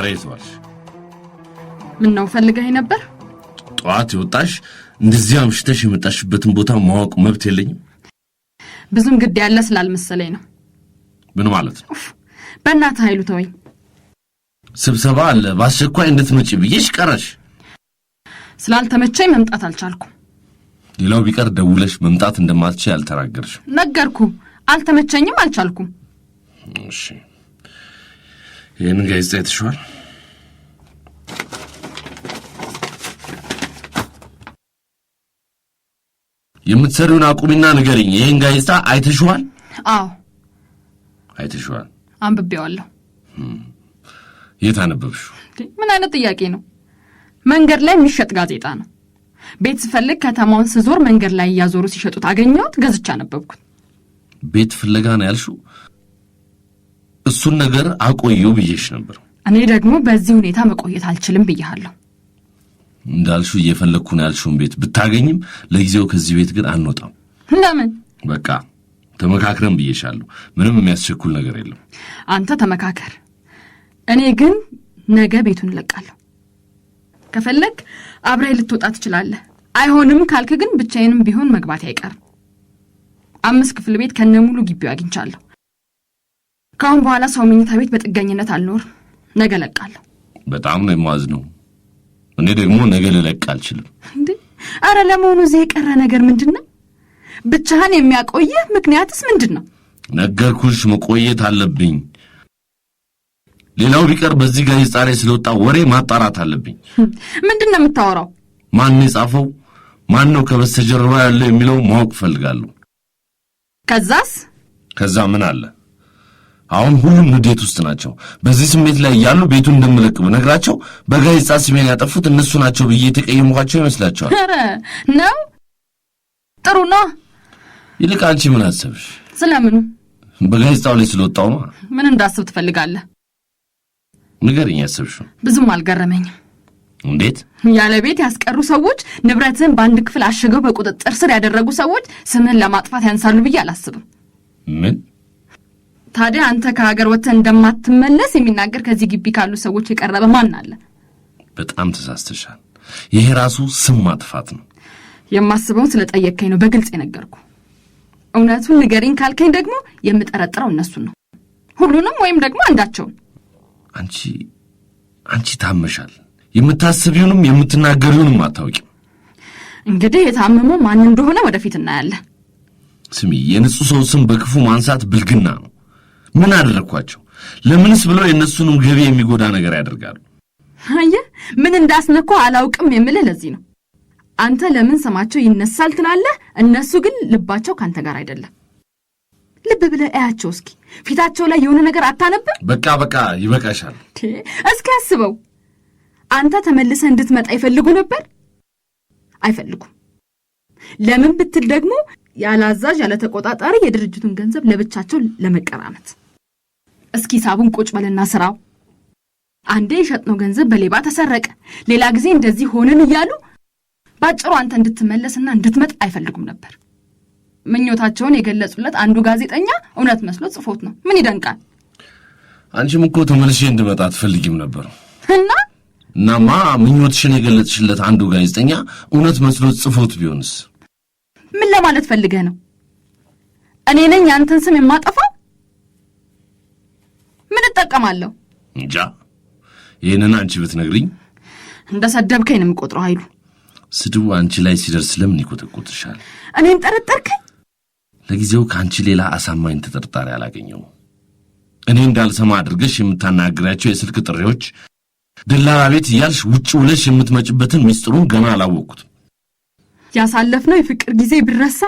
ዛሬ ተዋልሽ? ምን ነው ፈልገህ ነበር? ጧት ይወጣሽ እንደዚህ አምሽተሽ የመጣሽበትን ቦታ ማወቅ መብት የለኝም? ብዙም ግድ ያለ ስላልመሰለኝ ነው። ምን ማለት ነው? በእናትህ ኃይሉ ተወኝ። ስብሰባ አለ በአስቸኳይ እንድትመጪ ብዬሽ ቀረሽ። ስላልተመቸኝ መምጣት አልቻልኩም። ሌላው ቢቀር ደውለሽ መምጣት እንደማትችይ አልተናገርሽ? ነገርኩ። አልተመቸኝም፣ አልቻልኩም። እሺ ይሄን ጋዜጣ አይተሽዋል? የምትሰሪውን አቁሚና ንገሪኝ። ይሄን ጋዜጣ አይተሽዋል? አዎ አይተሽዋል። አንብቤዋለሁ። የት አነበብሽው? ምን አይነት ጥያቄ ነው? መንገድ ላይ የሚሸጥ ጋዜጣ ነው። ቤት ስፈልግ ከተማውን ስዞር መንገድ ላይ ያዞሩ ሲሸጡት አገኘሁት፣ ገዝቻ አነበብኩት። ቤት ፍለጋ ነው ያልሽው? እሱን ነገር አቆዩ ብዬሽ ነበር። እኔ ደግሞ በዚህ ሁኔታ መቆየት አልችልም ብያለሁ። እንዳልሽው እየፈለኩ ነው ያልሽውን ቤት ብታገኝም ለጊዜው ከዚህ ቤት ግን አንወጣም። ለምን? በቃ ተመካክረን ብዬሻለሁ። ምንም የሚያስቸኩል ነገር የለም። አንተ ተመካከር። እኔ ግን ነገ ቤቱን እለቃለሁ። ከፈለክ አብረህ ልትወጣ ትችላለህ። አይሆንም ካልክ ግን ብቻዬንም ቢሆን መግባት አይቀርም። 5 ክፍል ቤት ከነሙሉ ግቢው አግኝቻለሁ። ካሁን በኋላ ሰው መኝታ ቤት በጥገኝነት አልኖርም። ነገ እለቃለሁ። በጣም ነው የማዝነው። እኔ ደግሞ ነገ ልለቅ አልችልም። እንዴ አረ ለመሆኑ እዚህ የቀረ ነገር ምንድነው? ብቻህን የሚያቆየህ ምክንያትስ ምንድነው? ነገርኩሽ፣ መቆየት አለብኝ። ሌላው ቢቀር በዚህ ጋዜጣ ላይ ስለወጣ ወሬ ማጣራት አለብኝ። ምንድነው የምታወራው? ማን ነው የጻፈው? ማን ነው ከበስተጀርባ ያለው የሚለው ማወቅ ፈልጋለሁ። ከዛ ምን አለ? አሁን ሁሉም ንዴት ውስጥ ናቸው። በዚህ ስሜት ላይ ያሉ ቤቱን እንደምለቅ ብነግራቸው በጋዜጣ ስሜን ያጠፉት እነሱ ናቸው ብዬ የተቀየምኳቸው ይመስላቸዋል። ኧረ ነው ጥሩ ነው። ይልቅ አንቺ ምን አሰብሽ? ስለምኑ? በጋዜጣው ላይ ስለወጣው ነው። ምን እንዳስብ ትፈልጋለህ? ንገሪኝ ያሰብሽው። ብዙም አልገረመኝም። እንዴት? ያለ ቤት ያስቀሩ ሰዎች ንብረትን በአንድ ክፍል አሽገው በቁጥጥር ስር ያደረጉ ሰዎች ስምን ለማጥፋት ያንሳሉ ብዬ አላስብም። ምን? ታዲያ አንተ ከሀገር ወጥተህ እንደማትመለስ የሚናገር ከዚህ ግቢ ካሉ ሰዎች የቀረበ ማን አለ? በጣም ተሳስተሻል። ይሄ ራሱ ስም ማጥፋት ነው። የማስበውን ስለጠየቀኝ ነው በግልጽ የነገርኩ። እውነቱን ንገሪኝ ካልከኝ ደግሞ የምጠረጥረው እነሱን ነው። ሁሉንም ወይም ደግሞ አንዳቸውን። አንቺ ታመሻል። የምታስቢውንም የምትናገሪውንም አታውቂም። እንግዲህ የታመመው ማን እንደሆነ ወደፊት እናያለን። ስሚ፣ የንጹህ ሰው ስም በክፉ ማንሳት ብልግና ነው። ምን አደረኳቸው? ለምንስ ብለው የነሱንም ገቢ የሚጎዳ ነገር ያደርጋሉ? አየህ፣ ምን እንዳስነኮ አላውቅም የምልህ ለዚህ ነው። አንተ ለምን ስማቸው ይነሳል ትላለህ? እነሱ ግን ልባቸው ካንተ ጋር አይደለም። ልብ ብለህ እያቸው እስኪ። ፊታቸው ላይ የሆነ ነገር አታነብም? በቃ ይበቃሻል። እስኪ አስበው። አንተ ተመልሰህ እንድትመጣ ይፈልጉ ነበር? አይፈልጉም። ለምን ብትል ደግሞ ያለ አዛዥ ያለ ተቆጣጣሪ የድርጅቱን ገንዘብ ለብቻቸው ለመቀራመት። እስኪ ሳቡን ቁጭ በልና ስራው። አንዴ የሸጥነው ገንዘብ በሌባ ተሰረቀ፣ ሌላ ጊዜ እንደዚህ ሆነን እያሉ ባጭሩ አንተ እንድትመለስና እንድትመጣ አይፈልጉም ነበር። ምኞታቸውን የገለጹለት አንዱ ጋዜጠኛ እውነት መስሎ ጽፎት ነው። ምን ይደንቃል? አንቺም እኮ ተመልሼ እንድመጣ አትፈልጊም ነበር። እናማ ምኞትሽን የገለጽሽለት አንዱ ጋዜጠኛ እውነት መስሎ ጽፎት ቢሆንስ? ምን ለማለት ፈልገህ ነው? እኔ ነኝ አንተን ስም የማጠፋው? ምን እጠቀማለሁ? እንጃ። ይሄንን አንቺ ብትነግሪኝ እንደሰደብከኝ ነው የምቆጥረው። ኃይሉ፣ ስድቡ አንቺ ላይ ሲደርስ ለምን ይቆጠቁጥሻል? እኔን ጠረጠርከኝ? ለጊዜው ከአንቺ ሌላ አሳማኝ ተጠርጣሪ አላገኘሁም። እኔ እንዳልሰማ አድርገሽ የምታናግሪያቸው የስልክ ጥሪዎች፣ ደላላ ቤት እያልሽ ውጭ ውለሽ የምትመጭበትን ሚስጥሩን ገና አላወቅኩትም። ያሳለፍነው የፍቅር ጊዜ ቢረሳ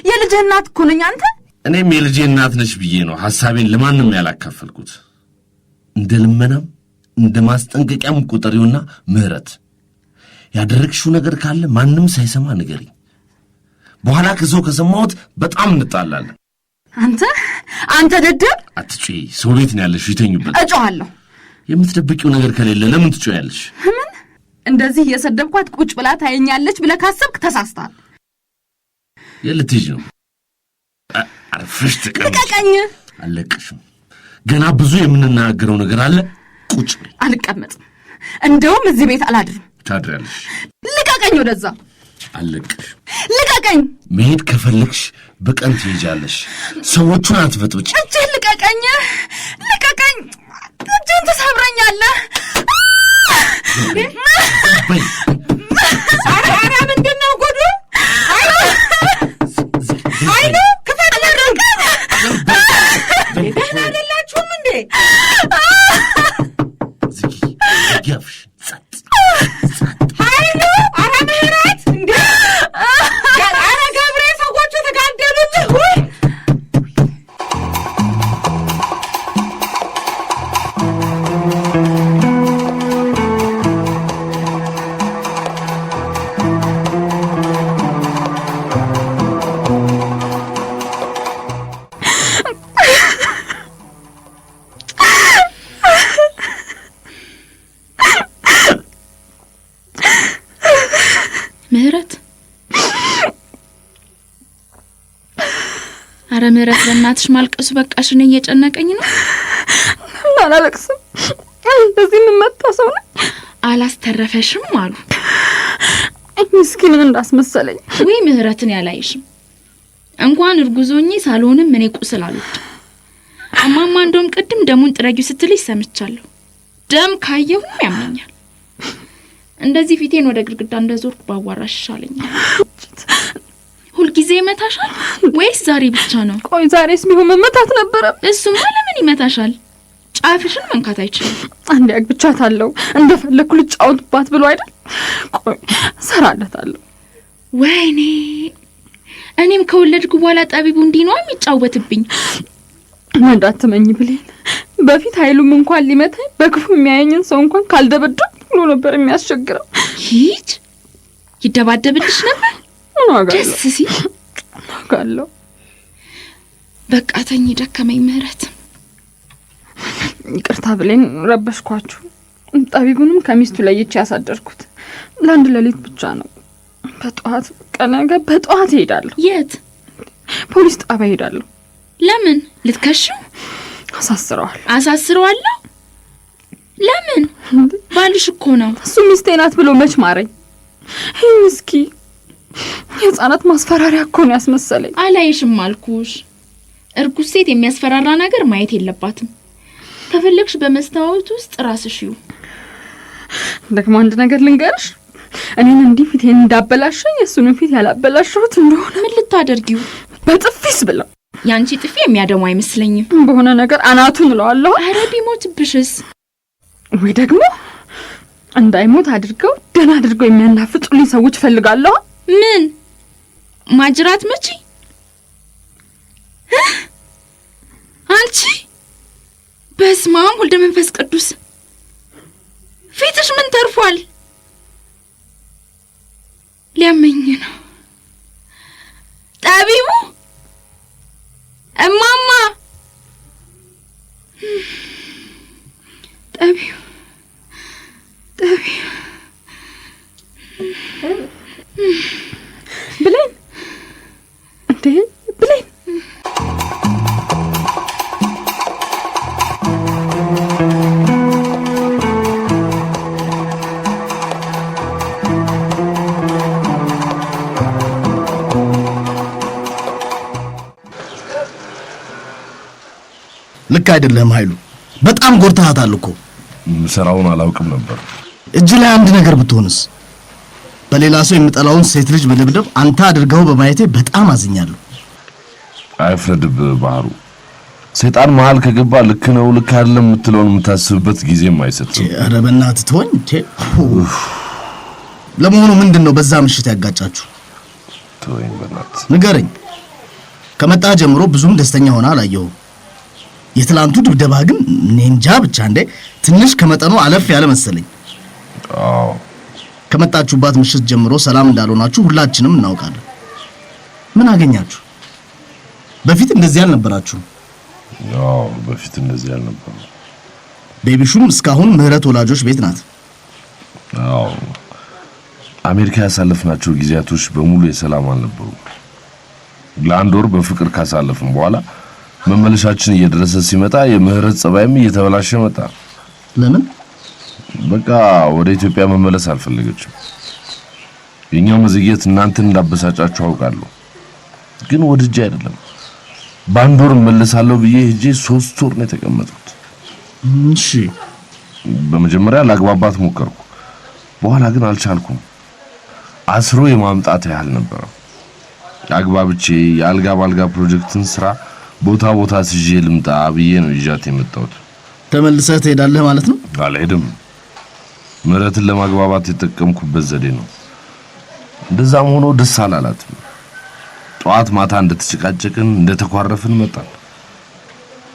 የልጅ እናት እኮ ነኝ አንተ። እኔም የልጅ እናት ነሽ ብዬ ነው ሐሳቤን ለማንም ያላካፈልኩት። እንደ ልመናም እንደ ማስጠንቀቂያም ቁጠሪውና ምህረት ያደረግሽው ነገር ካለ ማንም ሳይሰማ ንገሪኝ። በኋላ ከሰው ከሰማሁት በጣም እንጣላለን። አንተ ደደብ! አትጩይ። ሰው ቤት ነው ያለሽ፣ ይተኙበት። እጮሃለሁ። የምትደብቂው ነገር ከሌለ ለምን ትጮያለሽ? ምን እንደዚህ የሰደብኳት ቁጭ ብላ ታየኛለች ብለህ ካሰብክ ተሳስተሃል። የልትጅ ነው። አርፈሽ ተቀመጪ። ልቀቀኝ። አለቅሽም። ገና ብዙ የምንናገረው ነገር አለ። ቁጭ አልቀመጥም። እንደውም እዚህ ቤት አላድርም። ታድሪያለሽ። ልቀቀኝ ወደዛ። አለቅሽ። ልቀቀኝ። መሄድ ከፈለግሽ በቀን ትሄጃለሽ። ሰዎቹን አትበጥብጭ። እጄን ልቀቀኝ። ልቀቀኝ። እጄን ተሰብረኛለህ። ኧረ ምንድን ነው ጉዱ? አይኑ ክፈት። ደህና አይደላችሁም እንዴ? ያፍሽ ጸጥ አይኑ። ኧረ ምህረት እንዴ! ኧረ ገብሬ ሰዎቹ ተጋደሉልህ። ምህረት አረ ምህረት በእናትሽ ማልቀሱ በቃሽ። እኔ እየጨነቀኝ ነው። አላለቅስም። እንደዚህ የምመጣ ሰው ነኝ። አላስተረፈሽም አሉ። ምስኪን እንዳስመሰለኝ። ወይ ምህረትን ያላይሽም እንኳን እርጉዞኝ ሳልሆንም እኔ ቁስል አሉት። እማማ እንደውም ቅድም ደሙን ጥረጊው ስትልሽ ሰምቻለሁ። ደም ካየሁም ያመኛል። እንደዚህ ፊቴን ወደ ግድግዳ እንደዞርኩ ባዋራሽ ይሻለኛል። ሁልጊዜ ይመታሻል ወይስ ዛሬ ብቻ ነው? ቆይ ዛሬስ ቢሆን መመታት ነበረ። እሱማ ለምን ይመታሻል? ጫፍሽን መንካት አይችልም። አንዴ አግብቻታለሁ እንደፈለኩ ልጫወትባት ብሎ አይደል? ቆይ ሰራለታለሁ። ወይኔ እኔም ከወለድኩ በኋላ ጠቢቡ እንዲህ ነው የሚጫወትብኝ። እንዳትመኝ ብሌን። በፊት ኃይሉም እንኳን ሊመታኝ በክፉ የሚያየኝን ሰው እንኳን ካልደበደብ ብሎ ነበር የሚያስቸግረው። ሂድ ይደባደብልሽ ነበር። ደስ ሲል ናጋለሁ። በቃ ተኝ፣ ደከመኝ ምህረት። ይቅርታ ብሌን፣ ረበሽኳችሁ። ጠቢቡንም ከሚስቱ ለይቼ ያሳደርኩት ለአንድ ሌሊት ብቻ ነው። በጠዋት ቀነገ በጠዋት እሄዳለሁ። የት? ፖሊስ ጣቢያ እሄዳለሁ። ለምን? ልትከሽው? አሳስረዋለሁ። ለምን? ባልሽ እኮ ነው። እሱ ሚስቴ ናት ብሎ መች ማረኝ? ይህ ምስኪ የህፃናት ማስፈራሪያ እኮ ነው ያስመሰለኝ። አላይሽም አልኩሽ። እርጉዝ ሴት የሚያስፈራራ ነገር ማየት የለባትም። ከፈለግሽ በመስታወት ውስጥ ራስሽ ይው። ደግሞ አንድ ነገር ልንገርሽ፣ እኔን እንዲህ ፊቴን እንዳበላሸኝ የሱንም ፊት ያላበላሸሁት እንደሆነ። ምን ልታደርጊው? በጥፊስ ብለው። ያንቺ ጥፊ የሚያደሙ አይመስለኝም። በሆነ ነገር አናቱን እለዋለሁ። አረ ቢሞትብሽስ? ወይ ደግሞ እንዳይሞት አድርገው ደህና አድርገው የሚያናፍጡልኝ ሰዎች ፈልጋለሁ። ምን ማጅራት መጪ? አንቺ በስመ አብ ወልደ መንፈስ ቅዱስ! ፊትሽ ምን ተርፏል? ሊያመኝ ነው። ጠቢቡ! እማማ! ጠቢቡ! ብሌን! እንዴ ብሌን! ልክ አይደለም ኃይሉ። በጣም ጎርተሃታል እኮ። ስራውን አላውቅም ነበር። እጅ ላይ አንድ ነገር ብትሆንስ? በሌላ ሰው የምጠላውን ሴት ልጅ በደብደብ አንተ አድርገው በማየቴ በጣም አዝኛለሁ። አይፍረድብ ባህሩ። ሰይጣን መሃል ከገባ ልክ ነው ልክ አይደለም የምትለውን የምታስብበት ጊዜም አይሰጥም። ኧረ በእናትህ ተወኝ። ለመሆኑ ምንድነው በዛ ምሽት ያጋጫችሁ? ተወኝ በእናትህ ንገረኝ። ከመጣ ጀምሮ ብዙም ደስተኛ ሆና አላየሁም። የትላንቱ ድብደባ ግን እንጃ ብቻ እንደ ትንሽ ከመጠኑ አለፍ ያለ መሰለኝ። አዎ ከመጣችሁባት ምሽት ጀምሮ ሰላም እንዳልሆናችሁ ሁላችንም እናውቃለን። ምን አገኛችሁ? በፊት እንደዚህ አልነበራችሁም። አዎ በፊት እንደዚህ አልነበረም። ቤቢሹም እስካሁን ምህረት ወላጆች ቤት ናት። አዎ አሜሪካ ያሳለፍናቸው ጊዜያቶች በሙሉ የሰላም አልነበሩም። ለአንድ ወር በፍቅር ካሳለፍን በኋላ መመለሻችን እየደረሰ ሲመጣ የምህረት ጸባይም እየተበላሸ መጣ። ለምን? በቃ ወደ ኢትዮጵያ መመለስ አልፈለገችም። የኛ መዘግየት እናንተን እንዳበሳጫችሁ አውቃለሁ፣ ግን ወድጄ አይደለም። በአንድ ወር እመለሳለሁ ብዬ ሄጄ 3 ወር ነው የተቀመጥኩት። እሺ። በመጀመሪያ ላግባባት ሞከርኩ፣ በኋላ ግን አልቻልኩም። አስሮ የማምጣት ያህል ነበር። አግባብቼ የአልጋ ባልጋ ፕሮጀክትን ስራ ቦታ ቦታ ስጄ ልምጣ ብዬ ነው ይዣት የመጣሁት። ተመልሰህ ትሄዳለህ ማለት ነው? አልሄድም። ምህረትን ለማግባባት የተጠቀምኩበት ዘዴ ነው። እንደዛም ሆኖ ደስ አላላትም። ጠዋት ማታ እንደተጨቃጨቅን እንደተኳረፍን መጣን።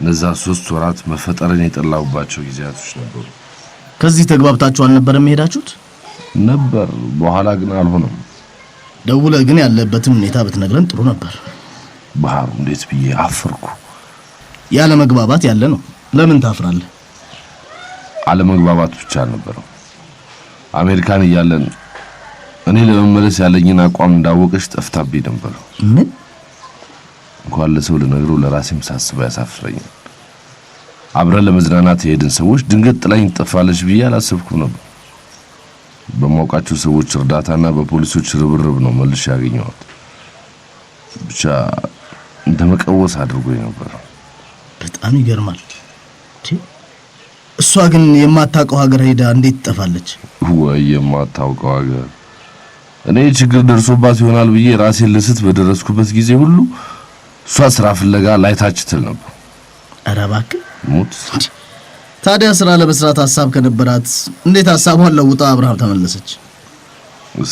እነዛ 3 ወራት መፈጠርን የጠላሁባቸው ጊዜያቶች ነበሩ። ከዚህ ተግባብታችሁ አልነበረም ሄዳችሁት? ነበር፣ በኋላ ግን አልሆነም። ደውለህ ግን ያለበትን ሁኔታ ብትነግረን ጥሩ ነበር። ባህሩ እንዴት ብዬ አፈርኩ። ያለ መግባባት ያለ ነው። ለምን ታፍራለህ? አለመግባባት ብቻ አልነበረም። አሜሪካን እያለን እኔ ለመመለስ ያለኝን አቋም እንዳወቀች ጠፍታብኝ ነበር። ምን? እንኳን ለሰው ልነግረው ለራሴም ሳስበው ያሳፍረኛል። አብረን ለመዝናናት የሄድን ሰዎች ድንገት ጥላኝ ጠፋለች ብዬ አላሰብኩም ነበር። በማውቃቸው ሰዎች እርዳታና በፖሊሶች ርብርብ ነው መልሼ ያገኘኋት። ብቻ እንደመቀወስ አድርጎኝ ነበር። በጣም ይገርማል። እሷ ግን የማታውቀው ሀገር ሄዳ እንዴት ትጠፋለች? ወይ የማታውቀው ሀገር። እኔ ችግር ደርሶባት ይሆናል ብዬ ራሴን ልስት በደረስኩበት ጊዜ ሁሉ እሷ ስራ ፍለጋ ላይታች ትል ነበር። ኧረ እባክህ ሙት። ታዲያ ስራ ለመስራት ሐሳብ ከነበራት እንዴት ሐሳቧን ለውጣ አብርሃም ተመለሰች?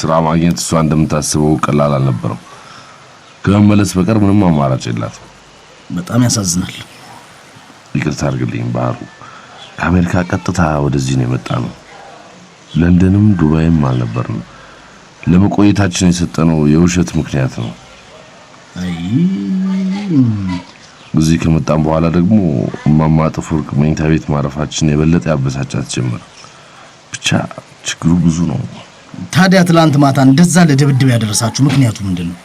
ስራ ማግኘት እሷ እንደምታስበው ቀላል አልነበረም። ከመመለስ በቀር ምንም አማራጭ የላትም። በጣም ያሳዝናል። ይቅርታ አድርግልኝ ባህሩ። ከአሜሪካ ቀጥታ ወደዚህ ነው የመጣነው። ለንደንም ዱባይም አልነበርንም። ለመቆየታችን የሰጠነው የውሸት ምክንያት ነው። አይ እዚህ ከመጣን በኋላ ደግሞ እማማ ጥፍወርቅ መኝታ ቤት ማረፋችን የበለጠ ያበሳጫት ጀመረ። ብቻ ችግሩ ብዙ ነው። ታዲያ ትላንት ማታ እንደዛ ለድብድብ ያደረሳችሁ ምክንያቱ ምንድነው?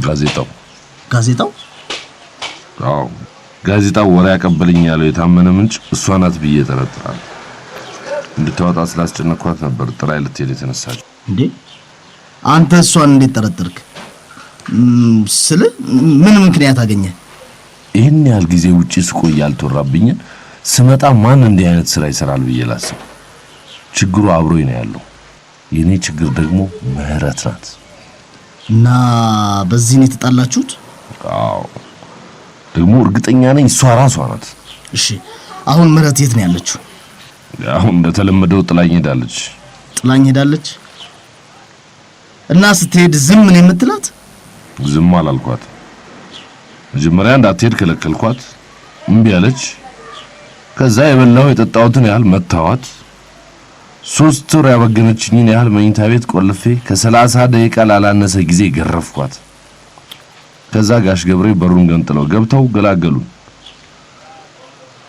ጋዜጣው? አዎ፣ ጋዜጣው ወሬ ያቀበለኝ ያለው የታመነ ምንጭ እሷ ናት ብዬ ጠረጥራለሁ። እንድታወጣ ስላስጨነኳት ነበር ጥራይ ልትሄድ የተነሳችው። እንዴ አንተ እሷን እንዴት ጠረጠርክ? ምን ምክንያት አገኘ? ይህን ያህል ጊዜ ውጪ ስቆይ ያልተወራብኝን ስመጣ ማን እንዲህ አይነት ስራ ይሰራል ብዬ ላስብ። ችግሩ አብሮኝ ነው ያለው። የኔ ችግር ደግሞ ምህረት ናት። እና በዚህ ነው የተጣላችሁት? አዎ፣ ደግሞ እርግጠኛ ነኝ እሷ ራሷ ናት። እሺ፣ አሁን ምህረት የት ነው ያለችው? አሁን እንደተለመደው ጥላኝ ሄዳለች። እና ስትሄድ ዝም ነው የምትላት? ዝም አላልኳት። መጀመሪያ እንዳትሄድ ከለከልኳት፣ እምቢ አለች። ከዛ የበላው የጠጣሁትን ያህል መታዋት። 3 ወር ያበገነችኝን ያህል መኝታ ቤት ቆልፌ ከ30 ደቂቃ ላላነሰ ጊዜ ገረፍኳት። ከዛ ጋሽ ገብሬ በሩን ገንጥለው ገብተው ገላገሉን።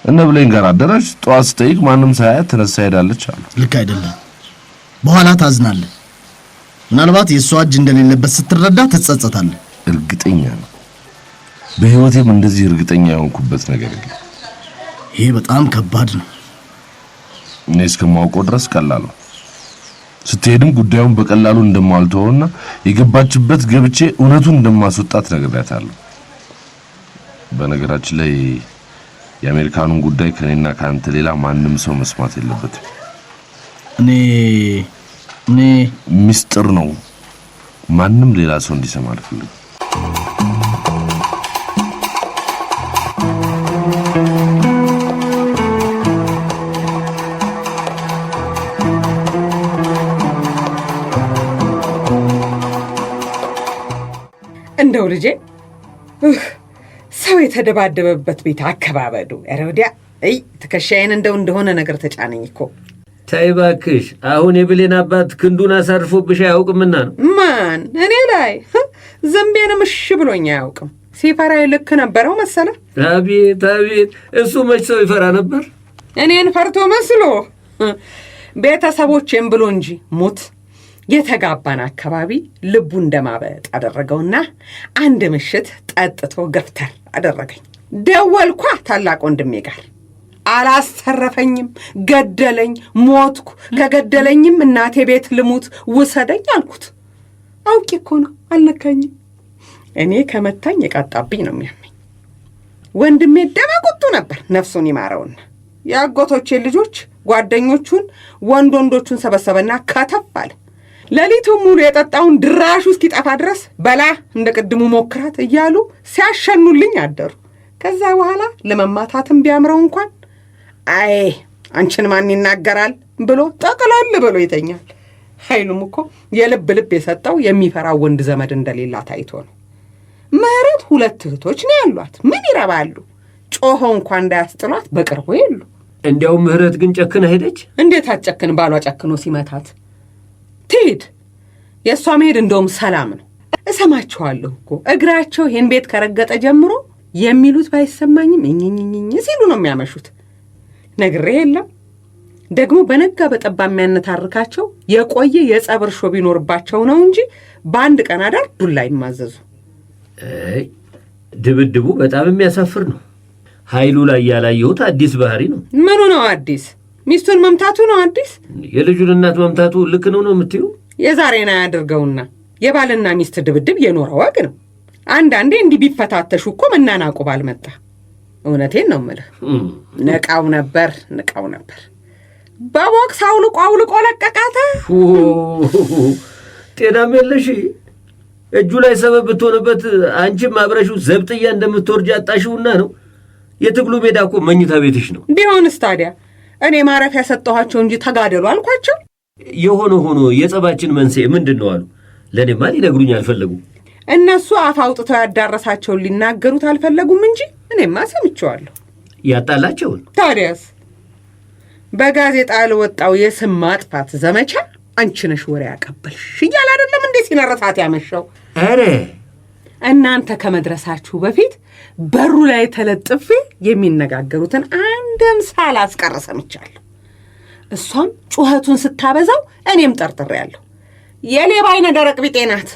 እነ ብሌን ጋር አደረች። ጠዋት ስጠይቅ ማንም ሳያት ተነሳ ሄዳለች አሉ። ልክ አይደለም። በኋላ ታዝናለህ። ምናልባት የሷ እጅ እንደሌለበት ስትረዳ ትጸጸታለህ። እርግጠኛ ነው። በህይወቴም እንደዚህ እርግጠኛ የሆንኩበት ነገር የለም። ይሄ በጣም ከባድ ነው። እኔ እስከማውቀው ድረስ ቀላል ነው። ስትሄድም ጉዳዩን በቀላሉ እንደማልተውና የገባችበት ገብቼ እውነቱን እንደማስወጣት ነግሬያታለሁ። በነገራችን ላይ የአሜሪካኑን ጉዳይ ከኔና ካንተ ሌላ ማንም ሰው መስማት የለበትም። እኔ ሚስጥር ነው። ማንም ሌላ ሰው እንዲሰማ አልፈልግም። እንደው ልጄ ሰው የተደባደበበት ቤት አከባበዱ ኧረ ወዲያ ትከሻዬን እንደሆነ ነገር ተጫነኝ እኮ። ተይ እባክሽ፣ አሁን የብሌን አባት ክንዱን አሳርፎብሽ አያውቅምና ነው። ማን? እኔ ላይ ዘንቤንም እሺ ብሎኝ አያውቅም። ሲፈራ ልክ ነበረው መሰለ። አቤት አቤት፣ እሱ መች ሰው ይፈራ ነበር? እኔን ፈርቶ መስሎ ቤተሰቦቼን ብሎ እንጂ ሙት የተጋባን አካባቢ ልቡ እንደማበጥ አደረገውና አንድ ምሽት ጠጥቶ ገፍተር አደረገኝ። ደወልኳ ታላቅ ወንድሜ ጋር አላስተረፈኝም፣ ገደለኝ፣ ሞትኩ። ከገደለኝም እናቴ ቤት ልሙት ውሰደኝ አልኩት። አውቄ እኮ ነው፣ አልነካኝም። እኔ ከመታኝ የቃጣብኝ ነው የሚያመኝ። ወንድሜ ደመቁጡ ነበር፣ ነፍሱን ይማረውና የአጎቶቼ ልጆች ጓደኞቹን ወንዶቹን ሰበሰበና ከተፍ አለ። ሌሊቱን ሙሉ የጠጣውን ድራሹ እስኪጠፋ ድረስ በላ እንደ ቅድሙ ሞክራት እያሉ ሲያሸኑልኝ አደሩ። ከዛ በኋላ ለመማታትም ቢያምረው እንኳን አይ አንቺን ማን ይናገራል ብሎ ጠቅላል ብሎ ይተኛል። ኃይሉም እኮ የልብ የሰጠው የሚፈራው ወንድ ዘመድ እንደሌላ ታይቶ ነው። ምህረት 2 እህቶች ነው ያሏት። ምን ይረባሉ? ጮሆ እንኳን እንዳያስጥሏት በቅርቡ የሉ። እንዲያው ምህረት ግን ጨክና ሄደች። እንዴት አትጨክን? ባሏ ጨክኖ ሲመታት ትሄድ። የእሷ መሄድ እንደውም ሰላም ነው። እሰማቸዋለሁ እኮ እግራቸው ይህን ቤት ከረገጠ ጀምሮ የሚሉት ባይሰማኝም እኝኝኝኝ ሲሉ ነው የሚያመሹት። ነግሬ የለም ደግሞ በነጋ በጠባ የሚያነታርካቸው የቆየ የጸብ እርሾ ቢኖርባቸው ነው እንጂ በአንድ ቀን አዳር ዱላ ይማዘዙ። ድብድቡ በጣም የሚያሳፍር ነው። ኃይሉ ላይ ያላየሁት አዲስ ባህሪ ነው። ምኑ ነው አዲስ? ሚስቱን መምታቱ ነው አዲስ? የልጁን እናት መምታቱ ልክ ነው የምትዩ? የዛሬና ያድርገውና የባልና ሚስት ድብድብ የኖረ ወግ ነው። አንዳንዴ እንዲህ ቢፈታተሹ እኮ መናናቁ ባልመጣ። እውነቴን ነው የምልህ። ንቃው ነበር በቦክስ አውልቆ ለቀቃታ። ጤናም የለሽ። እጁ ላይ ሰበብ ብትሆንበት አንቺም አብረሽው ዘብጥያ እንደምትወርጅ አጣሽውና ነው። የትግሉ ሜዳ እኮ መኝታ ቤትሽ ነው። ቢሆንስ ታዲያ እኔ ማረፊያ ሰጠኋቸው እንጂ ተጋደሉ አልኳቸው። የሆነ ሆኖ የጸባችን መንስኤ ምንድን ነው አሉ። ለእኔማ ሊነግሩኝ አልፈለጉም። እነሱ አፍ አውጥተው ያዳረሳቸውን ሊናገሩት አልፈለጉም እንጂ እኔማ ሰምቼዋለሁ። ያጣላቸውን። ታዲያስ በጋዜጣ ለወጣው የስም ማጥፋት ዘመቻ አንቺ ነሽ ወሬ ያቀበልሽ እያለ አይደለም እንዴ ሲነረታት ያመሸው? ኧረ እናንተ ከመድረሳችሁ በፊት በሩ ላይ ተለጥፌ የሚነጋገሩትን አንድም ሳላስቀር ሰምቻለሁ። እሷም ጩኸቱን ስታበዛው እኔም ጠርጥሬያለሁ። የሌባ አይነ ደረቅ ቢጤ ናት።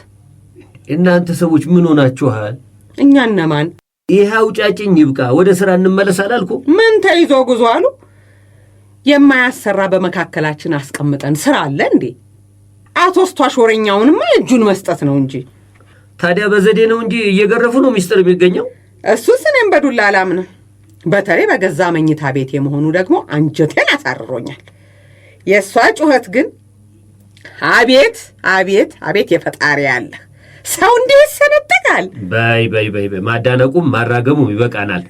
እናንተ ሰዎች ምን ሆናችኋል? እኛ እነማን? ይህ አውጫጭኝ ይብቃ፣ ወደ ሥራ እንመለስ አላልኩ? ምን ተይዞ ጉዞ አሉ? የማያሰራ በመካከላችን አስቀምጠን ሥራ አለ እንዴ? አቶ ስቷሽ ወሬኛውንማ እጁን መስጠት ነው እንጂ። ታዲያ በዘዴ ነው እንጂ እየገረፉ ነው ሚስጥር የሚገኘው። እሱስ እኔም በዱላ አላምንም። በተለይ በገዛ መኝታ ቤት የመሆኑ ደግሞ አንጀቴን አሳርሮኛል። የእሷ ጩኸት ግን አቤት አቤት አቤት የፈጣሪ ያለ ሰው እንዲህ ይሰነጠቃል። በይ ማዳነቁም ማራገሙም ይበቃናል።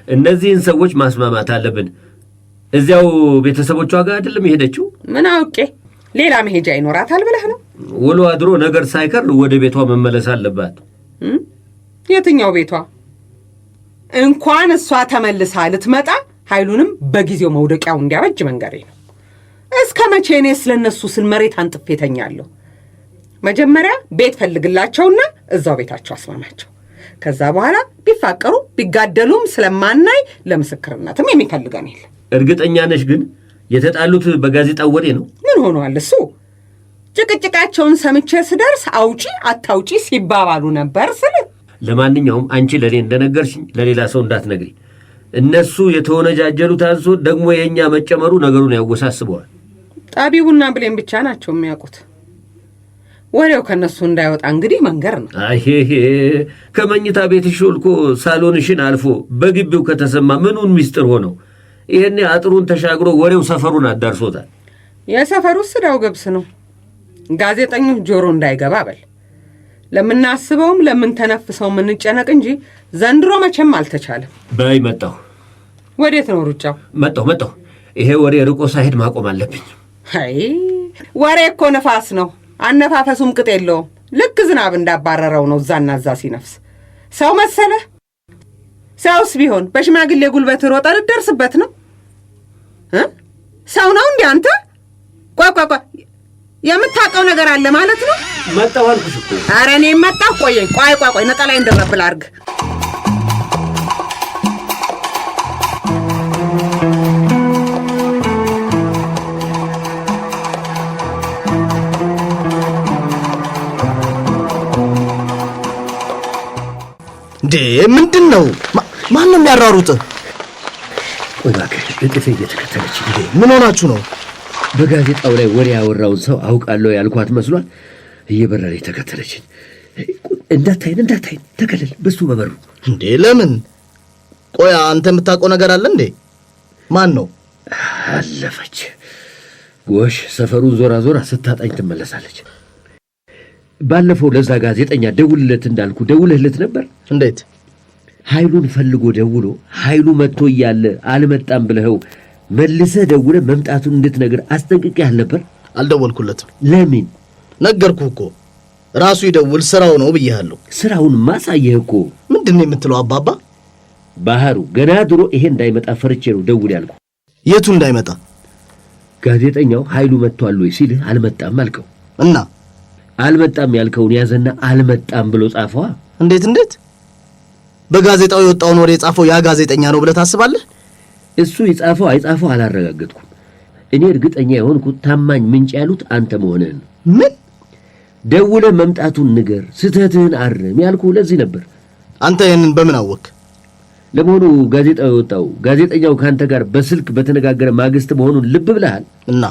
እነዚህን ሰዎች ማስማማት አለብን። እዚያው ቤተሰቦቿ ጋር አይደለም የሄደችው? ምን አውቄ ሌላ መሄጃ ይኖራታል ብለህ ነው? ውሎ አድሮ ነገር ሳይከር ወደ ቤቷ መመለስ አለባት። የትኛው ቤቷ? እንኳን እሷ ተመልሳ ልትመጣ ኃይሉንም በጊዜው መውደቂያው እንዲያበጅ መንገሬ ነው። እስከ መቼ እኔ ስለነሱ ስል መሬት አንጥፌ ተኛለሁ? መጀመሪያ ቤት ፈልግላቸውና እዛው ቤታቸው አስማማቸው። ከዛ በኋላ ቢፋቀሩ ቢጋደሉም ስለማናይ ለምስክርነትም የሚፈልገን የለ። እርግጠኛ ነሽ ግን የተጣሉት በጋዜጣው ወሬ ነው? ምን ሆኗል እሱ? ጭቅጭቃቸውን ሰምቼ ስደርስ አውጪ አታውጪ ሲባባሉ ነበር ስል። ለማንኛውም አንቺ ለኔ እንደነገርሽኝ ለሌላ ሰው እንዳትነግሪ። እነሱ የተወነጃጀሉት አንሶ ደግሞ የኛ መጨመሩ ነገሩን ያወሳስበዋል። ጣቢቡና ብሌን ብቻ ናቸው የሚያውቁት። ወሬው ከነሱ እንዳይወጣ እንግዲህ መንገር ነው። አይሄ ከመኝታ ቤትሽ ሾልኮ ሳሎንሽን አልፎ በግቢው ከተሰማ ምኑን ሚስጥር ሆነው? ይሄኔ አጥሩን ተሻግሮ ወሬው ሰፈሩን አዳርሶታል። የሰፈሩ ስዳው ገብስ ነው። ጋዜጠኞች ጆሮ እንዳይገባ በል። ለምናስበውም ለምንተነፍሰው ምንጨነቅ እንጂ ዘንድሮ መቼም አልተቻለም። በይ መጣሁ። ወዴት ነው ሩጫው? መጣሁ። ይሄ ወሬ ርቆ ሳይሄድ ማቆም አለብኝ። አይ ወሬ እኮ ነፋስ ነው። አነፋፈሱም ቅጥ የለውም። ልክ ዝናብ እንዳባረረው ነው እዛና እዛ ሲነፍስ። ሰው መሰለህ? ሰውስ ቢሆን በሽማግሌ ጉልበት ሮጠ ልደርስበት ነው። ሰው ነው እንዴ አንተ? ቆይ የምታውቀው ነገር አለ ማለት ነው? መጣሁ አልኩሽ እኮ። ኧረ እኔ መጣሁ። ቆየኝ። ቆይ ነጠላዬን እንደረብል አድርግ። ምንድን ነው ማንም ያራሩጥ? ቆይ እባክህ እጥፌ እየተከተለች እንዴ? ምን ሆናችሁ ነው? በጋዜጣው ላይ ወሬ ያወራውን ሰው አውቃለሁ ያልኳት መስሏል። እየበረረ ተከተለችኝ። እንዳታይን ተከለል በሱ በበሩ። እንዴ ለምን? ቆይ አንተ የምታውቀው ነገር አለ እንዴ? ማን ነው? አለፈች። ጎሽ ሰፈሩን ዞራ ስታጣኝ ትመለሳለች። ባለፈው ለዛ ጋዜጠኛ ደውልለት እንዳልኩ ደውልለት ነበር? እንዴት? ኃይሉን ፈልጎ ደውሎ ኃይሉ መጥቶ እያለ አልመጣም ብለኸው መልሰህ ደውለህ መምጣቱን እንድትነግር አስጠንቅቄህ ነበር? አልደወልኩለትም። ለምን? ነገርኩህ እኮ ራሱ ይደውል ስራው ነው ብዬሃለሁ። ስራውን ማሳየህ እኮ። ምንድን ነው የምትለው አባባ? ባህሩ ገና ድሮ ይሄ እንዳይመጣ ፈርቼ ነው ደውል ያልኩ። የቱ እንዳይመጣ? ጋዜጠኛው ኃይሉ መጥቷል ወይ ሲልህ አልመጣም አልከው እና አልመጣም ያልከውን ያዘና አልመጣም ብሎ ጻፈዋ። እንዴት? በጋዜጣው የወጣውን ወሬ የጻፈው ያ ጋዜጠኛ ነው ብለህ ታስባለህ? እሱ የጻፈው አይጻፈው አላረጋገጥኩም። እኔ እርግጠኛ የሆንኩት ታማኝ ምንጭ ያሉት አንተ መሆንህን። ምን? ደውለህ መምጣቱን ንገር፣ ስህተትህን አርም ያልኩህ ለዚህ ነበር። አንተ ይህንን በምን አወቅ? ለመሆኑ ጋዜጣው የወጣው ጋዜጠኛው ካንተ ጋር በስልክ በተነጋገረ ማግስት መሆኑን ልብ ብለሃል? እና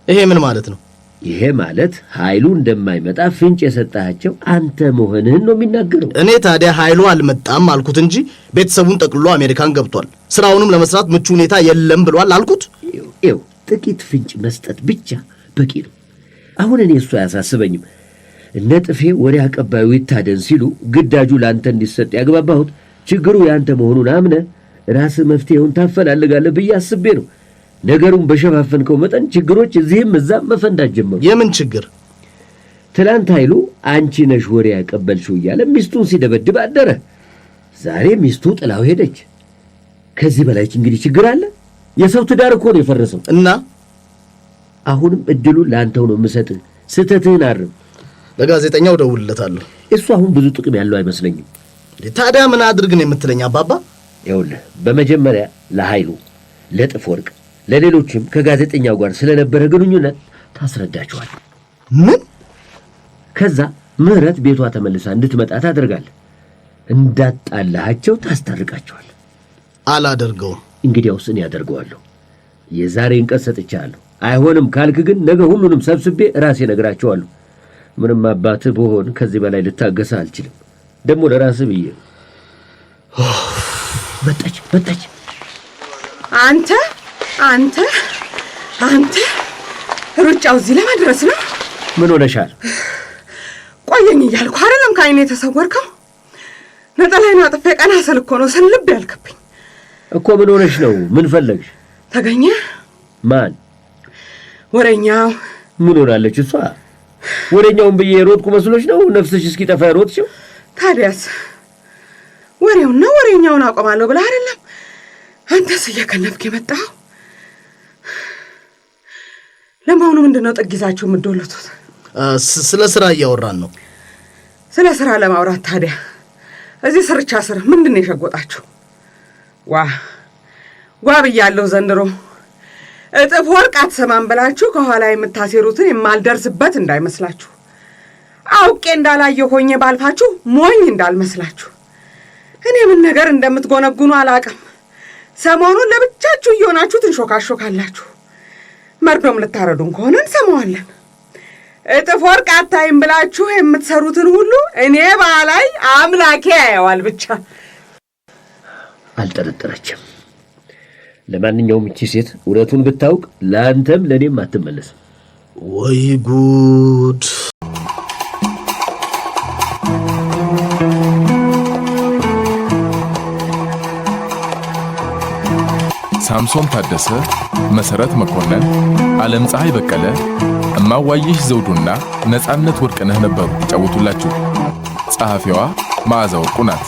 ይሄ ምን ማለት ነው? ይሄ ማለት ኃይሉ እንደማይመጣ ፍንጭ የሰጣቸው አንተ መሆንህን ነው የሚናገረው። እኔ ታዲያ ኃይሉ አልመጣም አልኩት እንጂ ቤተሰቡን ጠቅልሎ አሜሪካን ገብቷል፣ ስራውንም ለመስራት ምቹ ሁኔታ የለም ብሏል አልኩት። ይኸው ጥቂት ፍንጭ መስጠት ብቻ በቂ ነው። አሁን እኔ እሱ አያሳስበኝም። እነ ጥፌ ወሬ አቀባዩ ይታደን ሲሉ ግዳጁ ለአንተ እንዲሰጥ ያግባባሁት ችግሩ ያንተ መሆኑን አምነህ ራስህ መፍትሄውን ታፈላልጋለህ ብዬ አስቤ ነው። ነገሩን በሸፋፈንከው መጠን ችግሮች እዚህም እዛም መፈንዳት ጀመሩ። የምን ችግር? ትላንት ኃይሉ አንቺ ነሽ ወሬ ያቀበልሽው እያለ ሚስቱን ሲደበድብ አደረ። ዛሬ ሚስቱ ጥላው ሄደች። ከዚህ በላይ እንግዲህ ችግር አለ? የሰው ትዳር እኮ ነው የፈረሰው። እና አሁንም እድሉን ለአንተው ነው የምሰጥህ። ስህተትህን አርም። ለጋዜጠኛው ደውልለታለሁ። እሱ አሁን ብዙ ጥቅም ያለው አይመስለኝም። ታዲያ ምን አድርግ ነው የምትለኝ አባባ? ይኸውልህ በመጀመሪያ ለኃይሉ፣ ለጥፍ ወርቅ፣ ለሌሎችም ከጋዜጠኛው ጋር ስለነበረ ግንኙነት ታስረዳቸዋል። ምን? ከዛ ምህረት ቤቷ ተመልሳ እንድትመጣ ታደርጋለህ። እንዳጣላቸው ታስታርቃቸዋል። አላደርገውም። እንግዲያውስ እኔ ያደርገዋለሁ። የዛሬን ቀን ሰጥቻለሁ። አይሆንም ካልክ ግን ነገ ሁሉንም ሰብስቤ ራሴ ነግራቸዋለሁ። ምንም አባትህ ብሆን ከዚህ በላይ ልታገስህ አልችልም። ደግሞ ለራስህ ብዬ መጣች። አንተ ሩጫው እዚህ ለማድረስ ነው? ምን ሆነሻል? ቆየኝ እያልኩ አይደለም ከዓይኔ የተሰወርከው? ነጠላዬን አጥፌ ቀና ስል እኮ ነው ስልብ ያልክብኝ እኮ። ምን ሆነሽ ነው? ምን ፈለግሽ? ተገኘ? ማን? ወሬኛው። ምን ሆናለች እሷ? ወሬኛውን ብዬ ሮጥኩ መስሎሽ ነው ነፍስሽ እስኪጠፋ ሮጥሽው? ታዲያስ ወሬውና ወሬኛውን አቆማለሁ ብለህ አይደለም አንተስ እየከነፍክ የመጣው? ለመሆኑ ምንድነው ጥግ ይዛችሁ የምትዶሉት? ስለ ስራ እያወራን ነው። ስለ ስራ ለማውራት ታዲያ እዚህ ስርቻ ስር ምንድነው የሸጎጣችሁ? ዋ ብያለሁ ዘንድሮ። እጥፍ ወርቅ አትሰማም ብላችሁ ከኋላ የምታሴሩትን የማልደርስበት እንዳይመስላችሁ። አውቄ እንዳላየሁ ሆኜ ባልፋችሁ ሞኝ እንዳልመስላችሁ። እኔ ምን ነገር እንደምትጎነጉኑ አላውቅም። ሰሞኑን ለብቻችሁ እየሆናችሁ ትንሾካሾካላችሁ። መርዶም ልታረዱን ከሆነ እንሰማዋለን። እጥፍ ወርቅ አታይም ብላችሁ የምትሰሩትን ሁሉ እኔ ባላይ አምላኬ ያየዋል ብቻ። አልጠረጠረችም። ለማንኛውም እቺ ሴት እውነቱን ብታውቅ ለአንተም ለእኔም አትመለስም። ወይ ጉድ! ሳምሶን ታደሰ፣ መሰረት መኮንን፣ ዓለም ፀሐይ በቀለ፣ እማዋይሽ ዘውዱና ነጻነት ወርቅነህ ነበሩ ይጫወቱላችሁ። ጸሐፊዋ መዓዛ ወርቁ ናት።